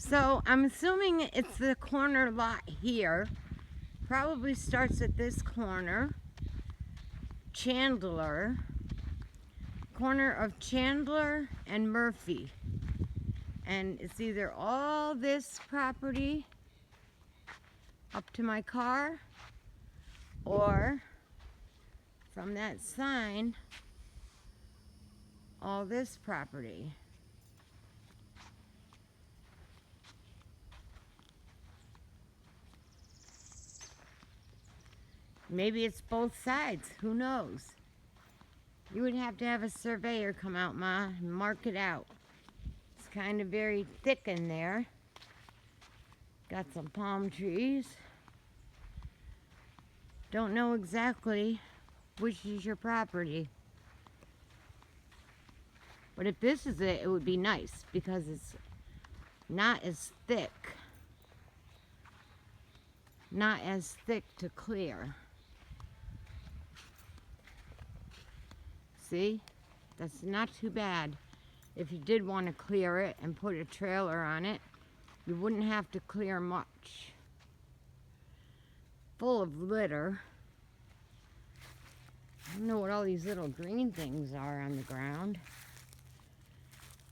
So I'm assuming it's the corner lot here. Probably starts at this corner. Chandler. Corner of Chandler and Murphy. And it's either all this property up to my car, or from that sign, all this property. Maybe it's both sides, who knows? You would have to have a surveyor come out, Ma, and mark it out. It's kind of very thick in there. Got some palm trees. Don't know exactly which is your property. But if this is it, it would be nice because it's not as thick. Not as thick to clear. See? That's not too bad. If you did want to clear it and put a trailer on it, you wouldn't have to clear much. Full of litter. I don't know what all these little green things are on the ground.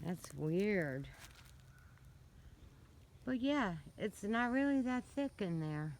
That's weird. But yeah, it's not really that thick in there.